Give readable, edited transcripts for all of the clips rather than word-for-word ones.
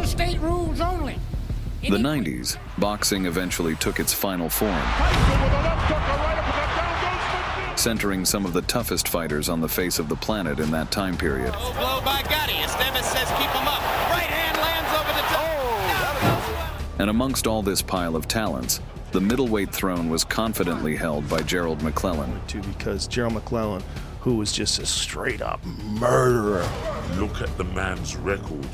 the state rules only. The 90s, boxing eventually took its final form, centering some of the toughest fighters on the face of the planet in that time period. Low blow by Gotti. As Demis says, keep him up. Right hand lands over the top. And amongst all this pile of talents, the middleweight throne was confidently held by Gerald Mcclellan. Because Gerald Mcclellan, who was just a straight-up murderer. Look at the man's record.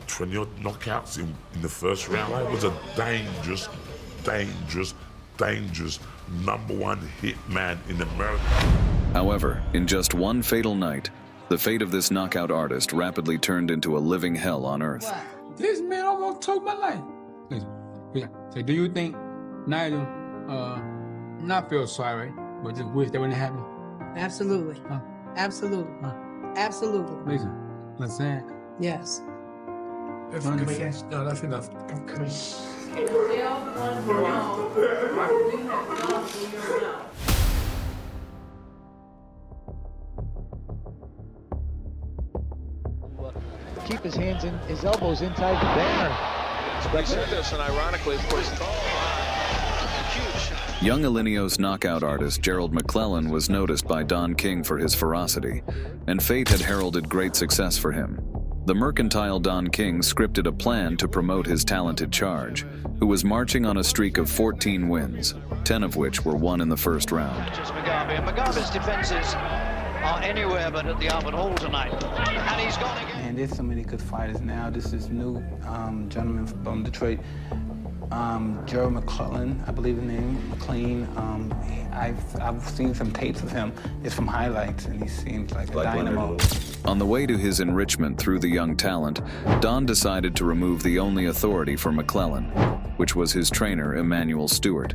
20 knockouts in the first round. He was a dangerous #1 hit man in America. However, in just one fatal night, the fate of this knockout artist rapidly turned into a living hell on earth. This man almost took my life. Listen, yeah. So do you think Nigel not feel sorry, but just wish that wouldn't happen? Absolutely. Huh? Absolutely. Huh? Absolutely. Listen, let's say Yes. no, that's enough. Keep his hands in, his elbows inside the banner. He said this, and ironically, of course, huge. Young Illinois knockout artist Gerald Mcclellan was noticed by Don King for his ferocity, and fate had heralded great success for him. The mercantile Don King scripted a plan to promote his talented charge, who was marching on a streak of 14 wins, 10 of which were won in the first round. Mugabe's defenses are anywhere but at the Albert Hall tonight. And he's gone again. And there's so many good fighters now. This is new gentleman from Detroit, Gerald Mcclellan, I believe the name, McLean. I've seen some tapes of him. It's from highlights, and he seems like a dynamo. On the way to his enrichment through the young talent, Don decided to remove the only authority for McClellan, which was his trainer, Emmanuel Stewart.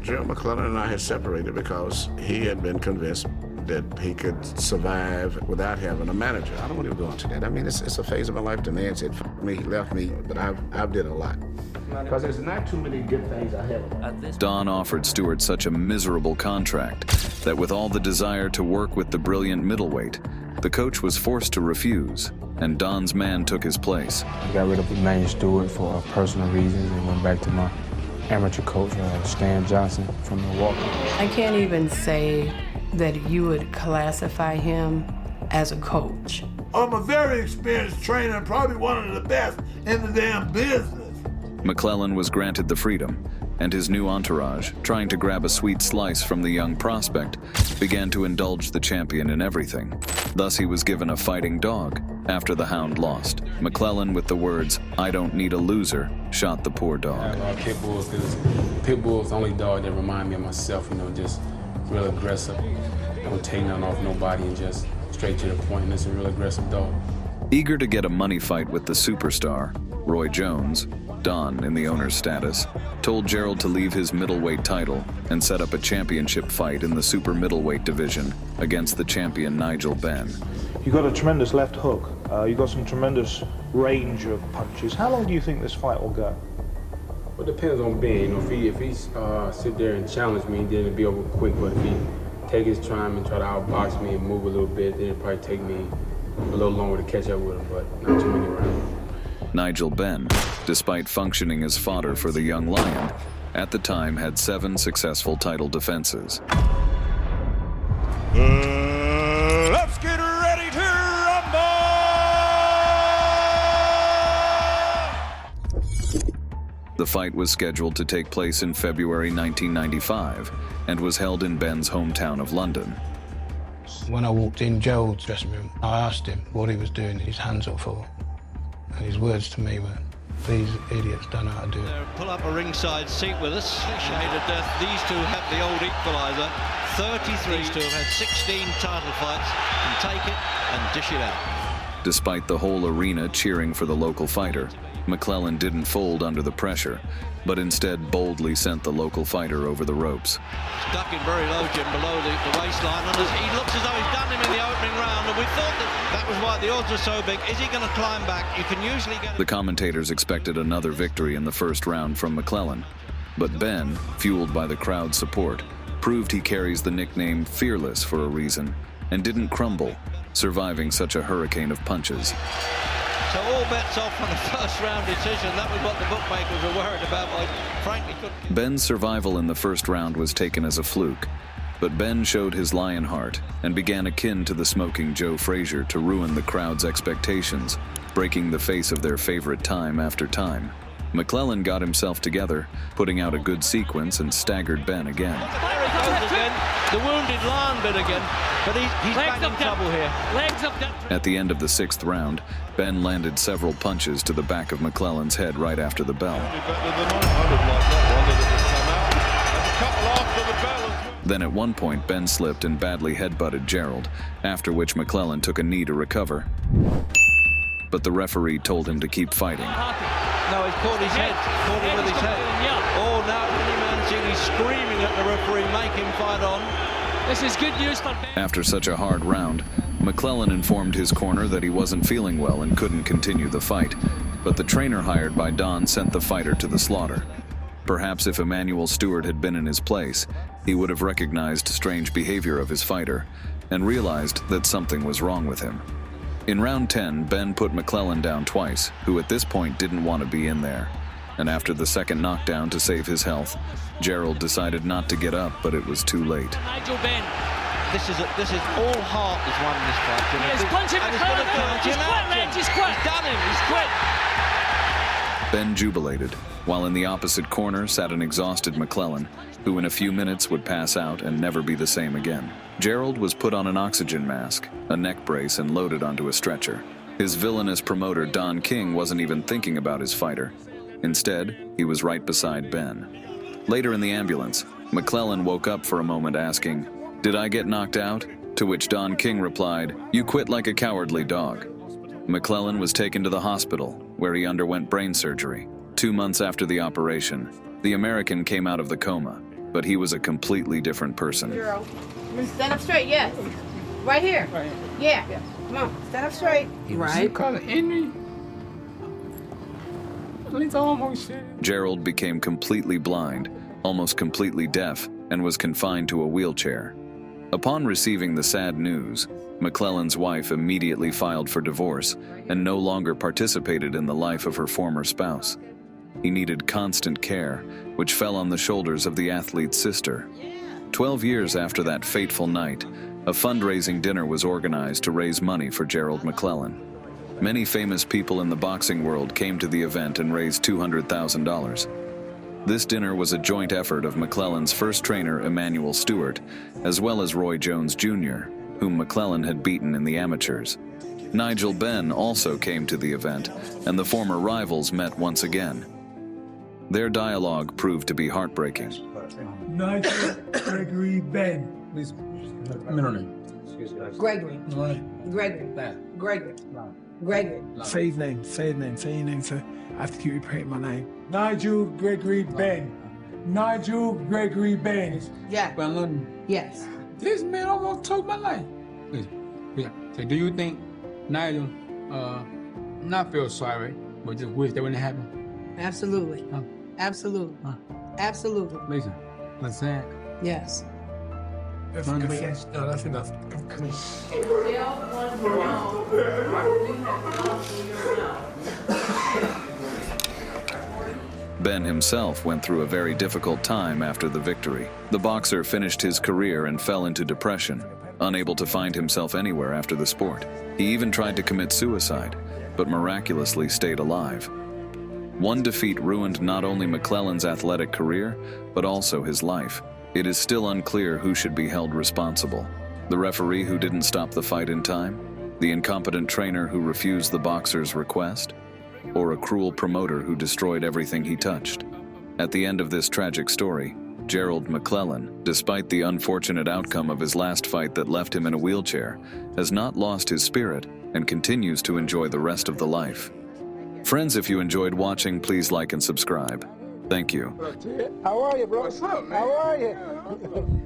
Gerald McClellan and I had separated because he had been convinced that he could survive without having a manager. I don't want to go into that. I mean, it's a phase of my life. The man said, "F me," he left me, but I've did a lot. Because there's not too many good things I have. Don offered Stewart such a miserable contract that with all the desire to work with the brilliant middleweight, the coach was forced to refuse, and Don's man took his place. I got rid of Emmanuel Stewart for personal reasons and went back to my amateur coach, Stan Johnson from Milwaukee. I can't even say that you would classify him as a coach. I'm a very experienced trainer and probably one of the best in the damn business. McClellan was granted the freedom, and his new entourage, trying to grab a sweet slice from the young prospect, began to indulge the champion in everything. Thus he was given a fighting dog after the hound lost. McClellan, with the words, "I don't need a loser," shot the poor dog. I love pit bulls because pit bull's the only dog that remind me of myself, just real aggressive. Don't take nothing off nobody and just straight to the point, and it's a real aggressive dog. Eager to get a money fight with the superstar, Roy Jones, Don, in the owner's status, told Gerald to leave his middleweight title and set up a championship fight in the super middleweight division against the champion Nigel Benn. You got a tremendous left hook. You got some tremendous range of punches. How long do you think this fight will go? Well, it depends on Ben. If he sit there and challenge me, then it'll be over quick. But if he take his time and try to outbox me and move a little bit, then it'll probably take me a little longer to catch up with him, but not too many rounds. Nigel Benn, despite functioning as fodder for the young lion, at the time had 7 successful title defenses. Let's get ready to rumble! The fight was scheduled to take place in February 1995 and was held in Benn's hometown of London. When I walked in Gerald's dressing room, I asked him what he was doing his hands up for. And his words to me were, "These idiots don't know how to do it." Pull up a ringside seat with us. Hated death. These two have the old equalizer. 33. These two have had 16 title fights and take it and dish it out. Despite the whole arena cheering for the local fighter, McClellan didn't fold under the pressure, but instead boldly sent the local fighter over the ropes. Stuck in very low, Jim, below the waistline, and he looks as though he's done him in the opening round, and we thought that was why the odds were so big. Is he going to climb back? You can usually get... The commentators expected another victory in the first round from McClellan, but Ben, fueled by the crowd's support, proved he carries the nickname Fearless for a reason, and didn't crumble, surviving such a hurricane of punches. So all bets off on a first-round decision. That was what the bookmakers were worried about. I frankly couldn't. Ben's survival in the first round was taken as a fluke, but Ben showed his lion heart and began akin to the smoking Joe Frazier to ruin the crowd's expectations, breaking the face of their favorite time after time. McClellan got himself together, putting out a good sequence and staggered Ben again. There he goes again. The wounded lion bit again, but he's back in trouble here. Legs up down. At the end of the sixth round, Ben landed several punches to the back of McClellan's head right after the bell. Then at one point, Ben slipped and badly headbutted Gerald, after which McClellan took a knee to recover. But the referee told him to keep fighting. No, he's caught his head. Caught him with his head. Oh, now Willie Mancini's screaming at the referee, make him fight on. This is good news for Ben. After such a hard round, McClellan informed his corner that he wasn't feeling well and couldn't continue the fight, but the trainer hired by Don sent the fighter to the slaughter. Perhaps if Emanuel Stewart had been in his place, he would have recognized strange behavior of his fighter and realized that something was wrong with him. In round 10, Ben put McClellan down twice, who at this point didn't want to be in there. And after the second knockdown to save his health, Gerald decided not to get up, but it was too late. Nigel Ben. This is all heart has won this fight. He's punching McClellan. He's quit, Reg. He's quit. He's done him. He's quit. Ben jubilated, while in the opposite corner sat an exhausted McClellan, who in a few minutes would pass out and never be the same again. Gerald was put on an oxygen mask, a neck brace, and loaded onto a stretcher. His villainous promoter, Don King, wasn't even thinking about his fighter. Instead, he was right beside Ben. Later in the ambulance, McClellan woke up for a moment asking, "Did I get knocked out?" To which Don King replied, "You quit like a cowardly dog." McClellan was taken to the hospital, where he underwent brain surgery. 2 months after the operation, the American came out of the coma, but he was a completely different person. Girl, stand up straight, yes. Right here. Right. Yeah. Come on, stand up straight. Right. Gerald became completely blind, almost completely deaf, and was confined to a wheelchair. Upon receiving the sad news, McClellan's wife immediately filed for divorce and no longer participated in the life of her former spouse. He needed constant care, which fell on the shoulders of the athlete's sister. 12 years after that fateful night, a fundraising dinner was organized to raise money for Gerald McClellan. Many famous people in the boxing world came to the event and raised $200,000. This dinner was a joint effort of McClellan's first trainer, Emanuel Stewart, as well as Roy Jones Jr., whom McClellan had beaten in the amateurs. Nigel Benn also came to the event, and the former rivals met once again. Their dialogue proved to be heartbreaking. Nigel Gregory Benn. Please, middle name. Gregory. Gregory. Gregory. Gregory. Say his name. Say your name, sir. I have to keep repeating my name. Nigel Gregory Benn. Nigel Gregory Benn. Yeah. Yes. This man almost took my life. Yeah. So do you think Nigel not feel sorry, but just wish that wouldn't happen? Absolutely. Huh? Absolutely. Huh? Absolutely. Lisa, what's that? Yes. That's enough. No, that's enough. Ben himself went through a very difficult time after the victory. The boxer finished his career and fell into depression, unable to find himself anywhere after the sport. He even tried to commit suicide, but miraculously stayed alive. One defeat ruined not only McClellan's athletic career, but also his life. It is still unclear who should be held responsible. The referee who didn't stop the fight in time? The incompetent trainer who refused the boxer's request? Or a cruel promoter who destroyed everything he touched? At the end of this tragic story, Gerald McClellan, despite the unfortunate outcome of his last fight that left him in a wheelchair, has not lost his spirit and continues to enjoy the rest of the life. Friends, if you enjoyed watching, please like and subscribe. Thank you. How are you, bro? What's up, man? How are you?